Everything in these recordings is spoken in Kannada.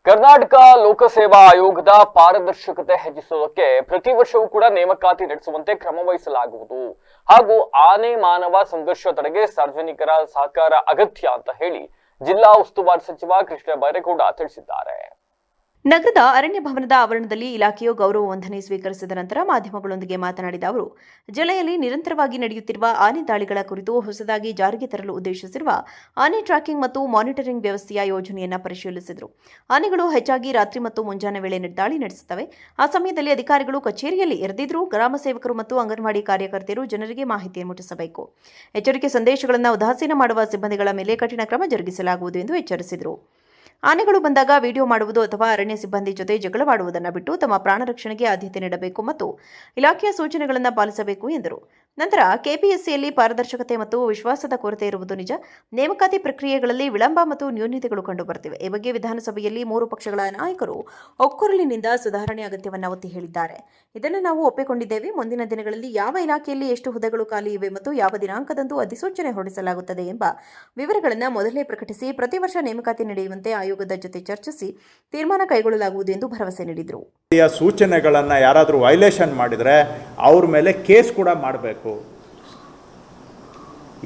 ಕರ್ನಾಟಕ ಲೋಕಸೇವಾ ಆಯೋಗದ ಪಾರದರ್ಶಕತೆ ಹೆಚ್ಚಿಸುವುದಕ್ಕೆ ಪ್ರತಿ ವರ್ಷವೂ ಕೂಡ ನೇಮಕಾತಿ ನಡೆಸುವಂತೆ ಕ್ರಮ ವಹಿಸಲಾಗುವುದು ಹಾಗೂ ಆನೆ ಮಾನವ ಸಂಘರ್ಷ ತಡೆಗೆ ಸಾರ್ವಜನಿಕರ ಸಹಕಾರ ಅಗತ್ಯ ಅಂತ ಹೇಳಿ ಜಿಲ್ಲಾ ಉಸ್ತುವಾರಿ ಸಚಿವ ಕೃಷ್ಣ ಬೈರೇಗೌಡ ತಿಳಿಸಿದ್ದಾರೆ. ನಗರದ ಅರಣ್ಯ ಭವನದ ಆವರಣದಲ್ಲಿ ಇಲಾಖೆಯು ಗೌರವ ವಂದನೆ ಸ್ವೀಕರಿಸಿದ ನಂತರ ಮಾಧ್ಯಮಗಳೊಂದಿಗೆ ಮಾತನಾಡಿದ ಅವರು, ಜಿಲ್ಲೆಯಲ್ಲಿ ನಿರಂತರವಾಗಿ ನಡೆಯುತ್ತಿರುವ ಆನೆ ದಾಳಿಗಳ ಕುರಿತು ಹೊಸದಾಗಿ ಜಾರಿಗೆ ತರಲು ಉದ್ದೇಶಿಸಿರುವ ಆನೆ ಟ್ರ್ಯಾಕಿಂಗ್ ಮತ್ತು ಮಾನಿಟರಿಂಗ್ ವ್ಯವಸ್ಥೆಯ ಯೋಜನೆಯನ್ನು ಪರಿಶೀಲಿಸಿದರು. ಆನೆಗಳು ಹೆಚ್ಚಾಗಿ ರಾತ್ರಿ ಮತ್ತು ಮುಂಜಾನೆ ವೇಳೆ ದಾಳಿ ನಡೆಸುತ್ತವೆ. ಆ ಸಮಯದಲ್ಲಿ ಅಧಿಕಾರಿಗಳು ಕಚೇರಿಯಲ್ಲಿ ಇರದಿದ್ದರೂ ಗ್ರಾಮ ಸೇವಕರು ಮತ್ತು ಅಂಗನವಾಡಿ ಕಾರ್ಯಕರ್ತರು ಜನರಿಗೆ ಮಾಹಿತಿ ಮುಟ್ಟಿಸಬೇಕು. ಎಚ್ಚರಿಕೆ ಸಂದೇಶಗಳನ್ನು ಉದಾಸೀನ ಮಾಡುವ ಸಿಬ್ಬಂದಿಗಳ ಮೇಲೆ ಕಠಿಣ ಕ್ರಮ ಜರುಗಿಸಲಾಗುವುದು ಎಂದು ಎಚ್ಚರಿಸಿದರು. ಆನೆಗಳು ಬಂದಾಗ ವಿಡಿಯೋ ಮಾಡುವುದು ಅಥವಾ ಅರಣ್ಯ ಸಿಬ್ಬಂದಿ ಜೊತೆ ಜಗಳವಾಡುವುದನ್ನು ಬಿಟ್ಟು ತಮ್ಮ ಪ್ರಾಣ ರಕ್ಷಣೆಗೆ ಆದ್ಯತೆ ನೀಡಬೇಕು ಮತ್ತು ಇಲಾಖೆಯ ಸೂಚನೆಗಳನ್ನು ಪಾಲಿಸಬೇಕು ಎಂದರು. ನಂತರ ಕೆಪಿಎಸ್ಸಿಯಲ್ಲಿ ಪಾರದರ್ಶಕತೆ ಮತ್ತು ವಿಶ್ವಾಸದ ಕೊರತೆ ಇರುವುದು ನಿಜ. ನೇಮಕಾತಿ ಪ್ರಕ್ರಿಯೆಗಳಲ್ಲಿ ವಿಳಂಬ ಮತ್ತು ನ್ಯೂನತೆಗಳು ಕಂಡುಬರುತ್ತಿವೆ. ಈ ಬಗ್ಗೆ ವಿಧಾನಸಭೆಯಲ್ಲಿ 3 ಪಕ್ಷಗಳ ನಾಯಕರು ಒಕ್ಕೊರಲಿನಿಂದ ಸುಧಾರಣೆ ಅಗತ್ಯವನ್ನು ಒತ್ತಿ ಹೇಳಿದ್ದಾರೆ. ಇದನ್ನು ನಾವು ಒಪ್ಪಿಕೊಂಡಿದ್ದೇವೆ. ಮುಂದಿನ ದಿನಗಳಲ್ಲಿ ಯಾವ ಇಲಾಖೆಯಲ್ಲಿ ಎಷ್ಟು ಹುದ್ದೆಗಳು ಖಾಲಿ ಇವೆ ಮತ್ತು ಯಾವ ದಿನಾಂಕದಂದು ಅಧಿಸೂಚನೆ ಹೊರಡಿಸಲಾಗುತ್ತದೆ ಎಂಬ ವಿವರಗಳನ್ನು ಮೊದಲೇ ಪ್ರಕಟಿಸಿ ಪ್ರತಿ ವರ್ಷ ನೇಮಕಾತಿ ನಡೆಯುವಂತೆ ಆಯೋಗದ ಜೊತೆ ಚರ್ಚಿಸಿ ತೀರ್ಮಾನ ಕೈಗೊಳ್ಳಲಾಗುವುದು ಎಂದು ಭರವಸೆ ನೀಡಿದರು. ಸೂಚನೆಗಳನ್ನು ಯಾರಾದರೂ ವೈಲೇಷನ್ ಮಾಡಿದರೆ ಅವ್ರ ಮೇಲೆ ಕೇಸ್ ಕೂಡ ಮಾಡಬೇಕು.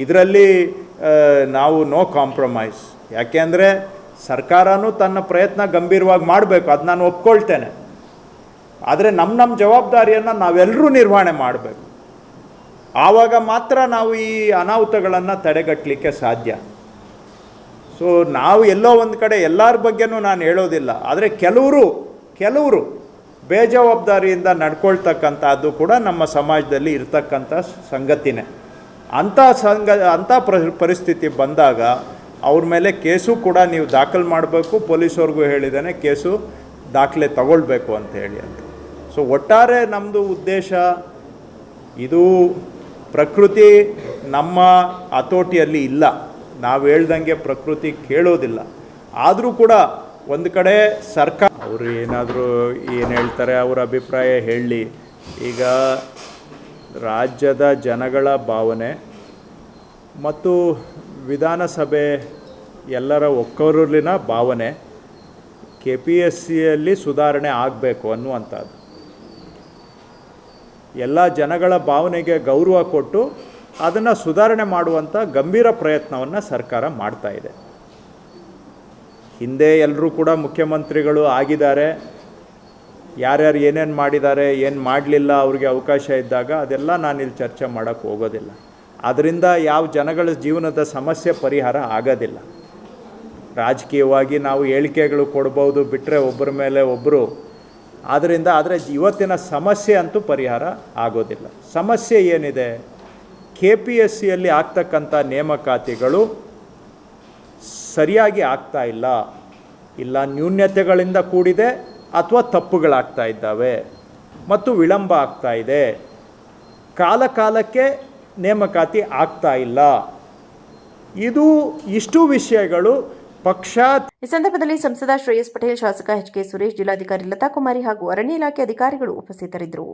ಇದರಲ್ಲಿ ನಾವು ನೋ ಕಾಂಪ್ರಮೈಸ್. ಯಾಕೆಂದರೆ ಸರ್ಕಾರನೂ ತನ್ನ ಪ್ರಯತ್ನ ಗಂಭೀರವಾಗಿ ಮಾಡಬೇಕು, ಅದು ನಾನು ಒಪ್ಕೊಳ್ತೇನೆ. ಆದರೆ ನಮ್ಮ ಜವಾಬ್ದಾರಿಯನ್ನು ನಾವೆಲ್ಲರೂ ನಿರ್ವಹಣೆ ಮಾಡಬೇಕು. ಆವಾಗ ಮಾತ್ರ ನಾವು ಈ ಅನಾಹುತಗಳನ್ನು ತಡೆಗಟ್ಟಲಿಕ್ಕೆ ಸಾಧ್ಯ. ಸೊ ನಾವು ಎಲ್ಲೋ ಒಂದು ಕಡೆ ಎಲ್ಲರ ಬಗ್ಗೆನೂ ನಾನು ಹೇಳೋದಿಲ್ಲ, ಆದರೆ ಕೆಲವರು ಬೇಜವಾಬ್ದಾರಿಯಿಂದ ನಡ್ಕೊಳ್ತಕ್ಕಂಥದ್ದು ಕೂಡ ನಮ್ಮ ಸಮಾಜದಲ್ಲಿ ಇರ್ತಕ್ಕಂಥ ಸಂಗತಿನೇ. ಅಂಥ ಪರಿಸ್ಥಿತಿ ಬಂದಾಗ ಅವ್ರ ಮೇಲೆ ಕೇಸು ಕೂಡ ನೀವು ದಾಖಲು ಮಾಡಬೇಕು. ಪೊಲೀಸವ್ರಿಗೂ ಹೇಳಿದ್ದೇನೆ, ಕೇಸು ದಾಖಲೆ ತಗೊಳ್ಬೇಕು ಅಂತ ಹೇಳಿ ಅಂತ. ಸೊ ಒಟ್ಟಾರೆ ನಮ್ಮದು ಉದ್ದೇಶ ಇದು, ಪ್ರಕೃತಿ ನಮ್ಮ ಹತೋಟಿಯಲ್ಲಿ ಇಲ್ಲ. ನಾವು ಹೇಳ್ದಂಗೆ ಪ್ರಕೃತಿ ಕೇಳೋದಿಲ್ಲ. ಆದರೂ ಕೂಡ ಒಂದು ಕಡೆ ಸರ್ಕಾರ ಅವರು ಏನಾದರೂ ಏನು ಹೇಳ್ತಾರೆ, ಅವರ ಅಭಿಪ್ರಾಯ ಹೇಳಲಿ. ಈಗ ರಾಜ್ಯದ ಜನಗಳ ಭಾವನೆ ಮತ್ತು ವಿಧಾನಸಭೆ ಎಲ್ಲರ ಒಕ್ಕೊರಲಿನ ಭಾವನೆ KPSCಯಲ್ಲಿ ಸುಧಾರಣೆ ಆಗಬೇಕು ಅನ್ನುವಂಥದ್ದು. ಎಲ್ಲ ಜನಗಳ ಭಾವನೆಗೆ ಗೌರವ ಕೊಟ್ಟು ಅದನ್ನು ಸುಧಾರಣೆ ಮಾಡುವಂಥ ಗಂಭೀರ ಪ್ರಯತ್ನವನ್ನು ಸರ್ಕಾರ ಮಾಡ್ತಾ ಇದೆ. ಹಿಂದೆ ಎಲ್ಲರೂ ಕೂಡ ಮುಖ್ಯಮಂತ್ರಿಗಳು ಆಗಿದ್ದಾರೆ. ಯಾರ್ಯಾರು ಏನೇನು ಮಾಡಿದ್ದಾರೆ, ಏನು ಮಾಡಲಿಲ್ಲ, ಅವ್ರಿಗೆ ಅವಕಾಶ ಇದ್ದಾಗ ಅದೆಲ್ಲ ನಾನಿಲ್ಲಿ ಚರ್ಚೆ ಮಾಡೋಕ್ಕೆ ಹೋಗೋದಿಲ್ಲ. ಅದರಿಂದ ಯಾವ ಜನಗಳ ಜೀವನದ ಸಮಸ್ಯೆ ಪರಿಹಾರ ಆಗೋದಿಲ್ಲ. ರಾಜಕೀಯವಾಗಿ ನಾವು ಹೇಳಿಕೆಗಳು ಕೊಡ್ಬೋದು, ಬಿಟ್ಟರೆ ಒಬ್ಬರ ಮೇಲೆ ಒಬ್ಬರು. ಆದರೆ ಇವತ್ತಿನ ಸಮಸ್ಯೆ ಅಂತೂ ಪರಿಹಾರ ಆಗೋದಿಲ್ಲ. ಸಮಸ್ಯೆ ಏನಿದೆ, KPSCಯಲ್ಲಿ ಆಗ್ತಕ್ಕಂಥ ನೇಮಕಾತಿಗಳು ಸರಿಯಾಗಿ ಆಗ್ತಾ ಇಲ್ಲ ನ್ಯೂನತೆಗಳಿಂದ ಕೂಡಿದೆ ಅಥವಾ ತಪ್ಪುಗಳಾಗ್ತಾ ಇದ್ದಾವೆ ಮತ್ತು ವಿಳಂಬ ಆಗ್ತಾ ಇದೆ. ಕಾಲಕ್ಕೆ ನೇಮಕಾತಿ ಆಗ್ತಾ ಇಲ್ಲ. ಇಷ್ಟು ವಿಷಯಗಳು ಪಕ್ಷ. ಈ ಸಂದರ್ಭದಲ್ಲಿ ಸಂಸದ ಶ್ರೇಯಸ್ ಪಟೇಲ್, ಶಾಸಕ HK ಸುರೇಶ್, ಜಿಲ್ಲಾಧಿಕಾರಿ ಲತಾ ಕುಮಾರಿ ಹಾಗೂ ಅರಣ್ಯ ಇಲಾಖೆ ಅಧಿಕಾರಿಗಳು ಉಪಸ್ಥಿತರಿದ್ದರು.